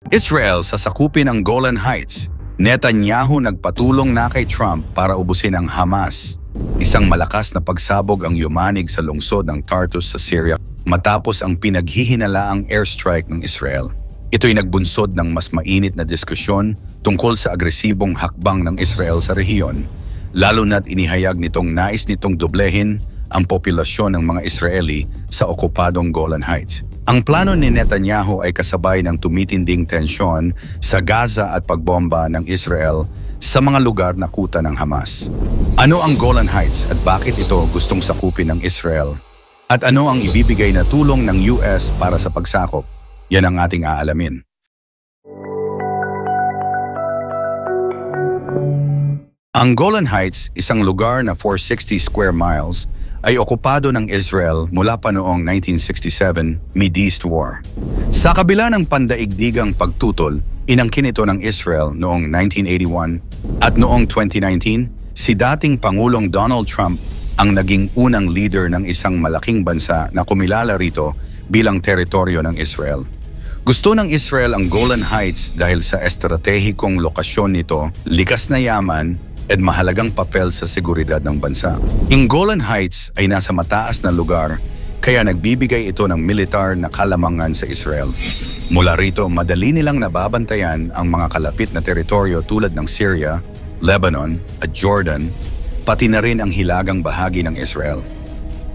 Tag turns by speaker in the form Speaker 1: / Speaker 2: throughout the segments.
Speaker 1: Israel sasakupin ang Golan Heights. Netanyahu nagpatulong na kay Trump para ubusin ang Hamas. Isang malakas na pagsabog ang yumanig sa lungsod ng Tartus sa Syria matapos ang pinaghihinalaang airstrike ng Israel. Ito'y nagbunsod ng mas mainit na diskusyon tungkol sa agresibong hakbang ng Israel sa rehiyon, lalo na't inihayag nitong nais nitong doblehin ang populasyon ng mga Israeli sa okupadong Golan Heights. Ang plano ni Netanyahu ay kasabay ng tumitinding tensyon sa Gaza at pagbomba ng Israel sa mga lugar na kuta ng Hamas. Ano ang Golan Heights at bakit ito gustong sakupin ng Israel? At ano ang ibibigay na tulong ng US para sa pagsakop? Yan ang ating aalamin. Ang Golan Heights, isang lugar na 460 square miles, ay okupado ng Israel mula pa noong 1967 Mideast War. Sa kabila ng pandaigdigang pagtutol, inangkin ito ng Israel noong 1981 at noong 2019, si dating Pangulong Donald Trump ang naging unang leader ng isang malaking bansa na kumilala rito bilang teritoryo ng Israel. Gusto ng Israel ang Golan Heights dahil sa estratehikong lokasyon nito, likas na yaman, at mahalagang papel sa seguridad ng bansa. Ang Golan Heights ay nasa mataas na lugar, kaya nagbibigay ito ng militar na kalamangan sa Israel. Mula rito, madali nilang nababantayan ang mga kalapit na teritoryo tulad ng Syria, Lebanon at Jordan, pati na rin ang hilagang bahagi ng Israel.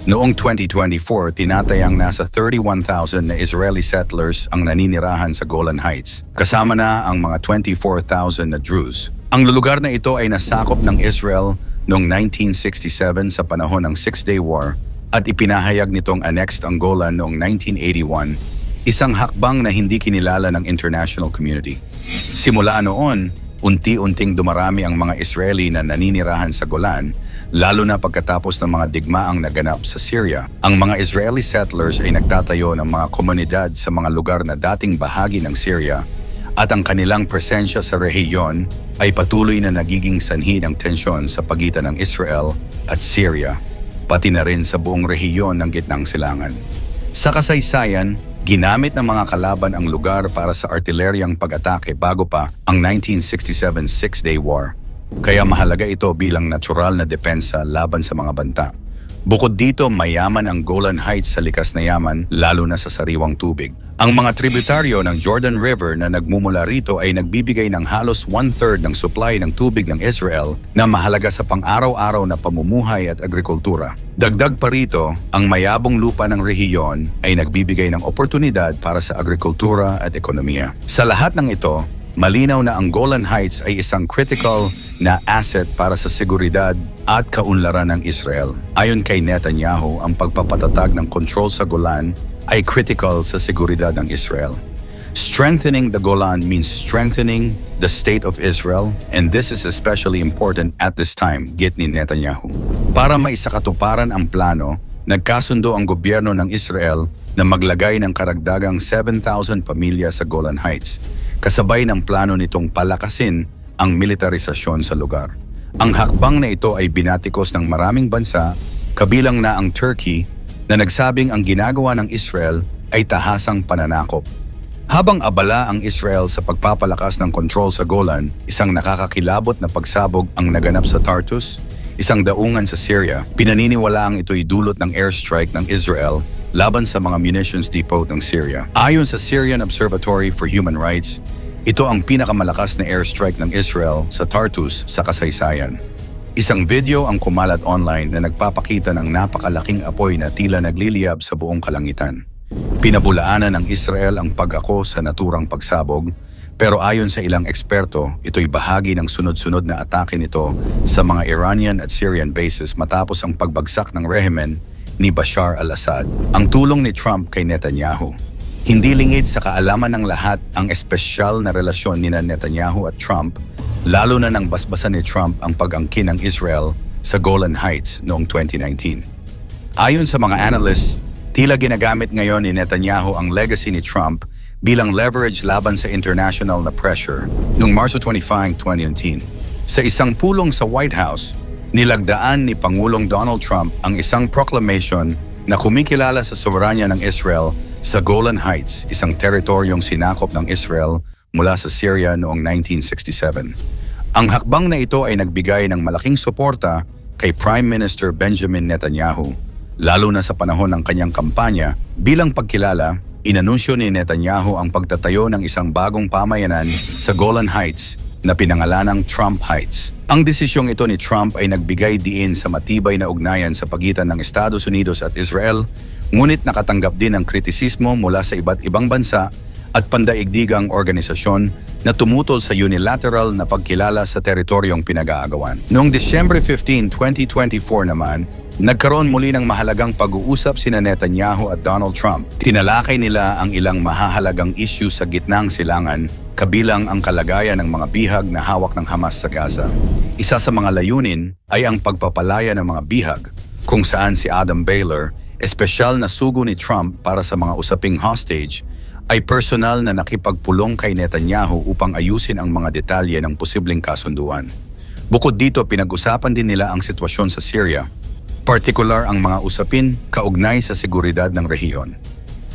Speaker 1: Noong 2024, tinatayang nasa 31,000 na Israeli settlers ang naninirahan sa Golan Heights, kasama na ang mga 24,000 na Druze. Ang lugar na ito ay nasakop ng Israel noong 1967 sa panahon ng Six-Day War at ipinahayag nitong annexed ang Golan noong 1981, isang hakbang na hindi kinilala ng international community. Simula noon, unti-unting dumarami ang mga Israeli na naninirahan sa Golan, lalo na pagkatapos ng mga digmaang naganap sa Syria. Ang mga Israeli settlers ay nagtatayo ng mga komunidad sa mga lugar na dating bahagi ng Syria at ang kanilang presensya sa rehiyon ay patuloy na nagiging sanhi ng tensyon sa pagitan ng Israel at Syria, pati na rin sa buong rehiyon ng Gitnang Silangan. Sa kasaysayan, ginamit ng mga kalaban ang lugar para sa artileryang pag-atake bago pa ang 1967 Six-Day War, kaya mahalaga ito bilang natural na depensa laban sa mga banta. Bukod dito, mayaman ang Golan Heights sa likas na yaman, lalo na sa sariwang tubig. Ang mga tributaryo ng Jordan River na nagmumula rito ay nagbibigay ng halos 1/3 ng supply ng tubig ng Israel na mahalaga sa pang-araw-araw na pamumuhay at agrikultura. Dagdag pa rito, ang mayabong lupa ng rehiyon ay nagbibigay ng oportunidad para sa agrikultura at ekonomiya. Sa lahat ng ito, malinaw na ang Golan Heights ay isang critical na asset para sa seguridad at kaunlaran ng Israel. Ayon kay Netanyahu, ang pagpapatatag ng control sa Golan ay critical sa seguridad ng Israel. Strengthening the Golan means strengthening the state of Israel, and this is especially important at this time, git ni Netanyahu. Para maisakatuparan ang plano, nagkasundo ang gobyerno ng Israel na maglagay ng karagdagang 7,000 pamilya sa Golan Heights, kasabay ng plano nitong palakasin ang militarisasyon sa lugar. Ang hakbang na ito ay binatikos ng maraming bansa, kabilang na ang Turkey, na nagsabing ang ginagawa ng Israel ay tahasang pananakop. Habang abala ang Israel sa pagpapalakas ng kontrol sa Golan, isang nakakakilabot na pagsabog ang naganap sa Tartus, isang daungan sa Syria. Pinaniniwalaang ito'y dulot ng airstrike ng Israel laban sa mga munitions depot ng Syria. Ayon sa Syrian Observatory for Human Rights, ito ang pinakamalakas na airstrike ng Israel sa Tartus sa kasaysayan. Isang video ang kumalat online na nagpapakita ng napakalaking apoy na tila nagliliyab sa buong kalangitan. Pinabulaanan ng Israel ang pag-ako sa naturang pagsabog, pero ayon sa ilang eksperto, ito'y bahagi ng sunod-sunod na atake nito sa mga Iranian at Syrian bases matapos ang pagbagsak ng rehimen ni Bashar al-Assad. Ang tulong ni Trump kay Netanyahu. Hindi lingid sa kaalaman ng lahat ang espesyal na relasyon ni Netanyahu at Trump, lalo na nang basbasan ni Trump ang pag-angkin ng Israel sa Golan Heights noong 2019. Ayon sa mga analysts, tila ginagamit ngayon ni Netanyahu ang legacy ni Trump bilang leverage laban sa international na pressure. Noong Marso 25, 2019, sa isang pulong sa White House, nilagdaan ni Pangulong Donald Trump ang isang proclamation na kumikilala sa soberanya ng Israel Sa Golan Heights, isang teritoryong sinakop ng Israel mula sa Syria noong 1967. Ang hakbang na ito ay nagbigay ng malaking suporta kay Prime Minister Benjamin Netanyahu, lalo na sa panahon ng kanyang kampanya. Bilang pagkilala, inanunsyo ni Netanyahu ang pagtatayo ng isang bagong pamayanan sa Golan Heights na pinangalanang Trump Heights. Ang desisyong ito ni Trump ay nagbigay diin sa matibay na ugnayan sa pagitan ng Estados Unidos at Israel, ngunit nakatanggap din ng kritisismo mula sa iba't ibang bansa at pandaigdigang organisasyon na tumutol sa unilateral na pagkilala sa teritoryong pinag-aagawan. Noong Disyembre 15, 2024 naman, nagkaroon muli ng mahalagang pag-uusap sina Netanyahu at Donald Trump. Tinalakay nila ang ilang mahahalagang issue sa gitnang silangan, kabilang ang kalagayan ng mga bihag na hawak ng Hamas sa Gaza. Isa sa mga layunin ay ang pagpapalaya ng mga bihag, kung saan si Adam Baylor, espesyal na sugo ni Trump para sa mga usaping hostage, ay personal na nakipagpulong kay Netanyahu upang ayusin ang mga detalye ng posibleng kasunduan. Bukod dito, pinag-usapan din nila ang sitwasyon sa Syria, partikular ang mga usapin kaugnay sa seguridad ng rehiyon.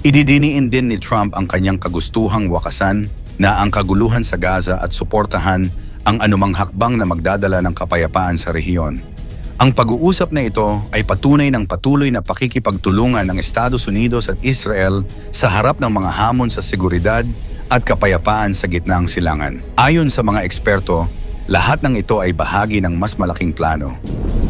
Speaker 1: Ididiniin din ni Trump ang kanyang kagustuhang wakasan na ang kaguluhan sa Gaza at suportahan ang anumang hakbang na magdadala ng kapayapaan sa rehiyon. Ang pag-uusap na ito ay patunay ng patuloy na pakikipagtulungan ng Estados Unidos at Israel sa harap ng mga hamon sa seguridad at kapayapaan sa gitnang silangan. Ayon sa mga eksperto, lahat ng ito ay bahagi ng mas malaking plano.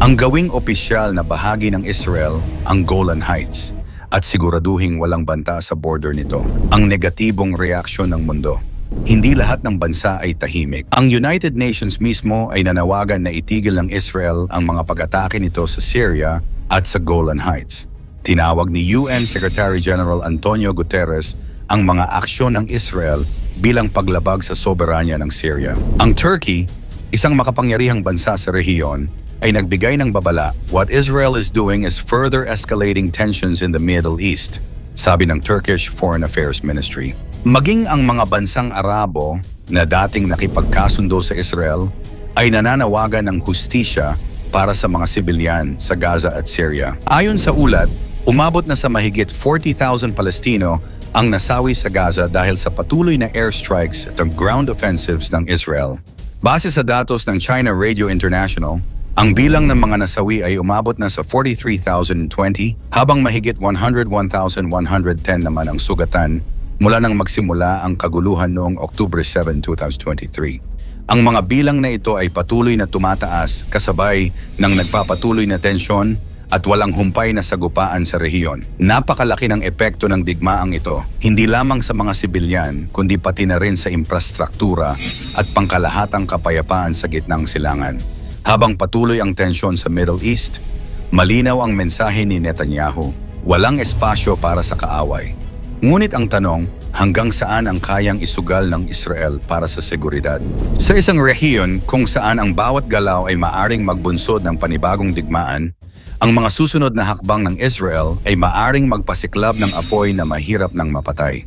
Speaker 1: Ang gawing opisyal na bahagi ng Israel ang Golan Heights at siguraduhing walang banta sa border nito. Ang negatibong reaksyon ng mundo. Hindi lahat ng bansa ay tahimik. Ang United Nations mismo ay nanawagan na itigil ng Israel ang mga pag-atake nito sa Syria at sa Golan Heights. Tinawag ni UN Secretary General Antonio Guterres ang mga aksyon ng Israel bilang paglabag sa soberanya ng Syria. Ang Turkey, isang makapangyarihang bansa sa rehiyon, ay nagbigay ng babala, "What Israel is doing is further escalating tensions in the Middle East," sabi ng Turkish Foreign Affairs Ministry. Maging ang mga bansang Arabo na dating nakipagkasundo sa Israel ay nananawagan ng hustisya para sa mga sibilyan sa Gaza at Syria. Ayon sa ulat, umabot na sa mahigit 40,000 Palestino ang nasawi sa Gaza dahil sa patuloy na airstrikes at ground offensives ng Israel. Base sa datos ng China Radio International, ang bilang ng mga nasawi ay umabot na sa 43,020 habang mahigit 101,110 naman ang sugatan mula nang magsimula ang kaguluhan noong October 7, 2023. Ang mga bilang na ito ay patuloy na tumataas kasabay ng nagpapatuloy na tensyon at walang humpay na sagupaan sa rehiyon. Napakalaki ng epekto ng digmaang ito, hindi lamang sa mga sibilyan kundi pati na rin sa infrastruktura at pangkalahatang kapayapaan sa gitnang silangan. Habang patuloy ang tensyon sa Middle East, malinaw ang mensahe ni Netanyahu, walang espasyo para sa kaaway. Ngunit ang tanong, hanggang saan ang kayang isugal ng Israel para sa seguridad? Sa isang rehiyon kung saan ang bawat galaw ay maaring magbunsod ng panibagong digmaan, ang mga susunod na hakbang ng Israel ay maaring magpasiklab ng apoy na mahirap ng mapatay.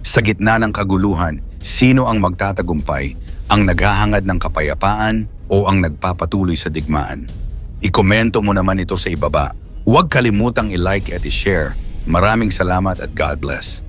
Speaker 1: Sa gitna ng kaguluhan, sino ang magtatagumpay? Ang naghahangad ng kapayapaan o ang nagpapatuloy sa digmaan? Ikomento mo naman ito sa ibaba. Huwag kalimutang i-like at i-share. Maraming salamat at God bless.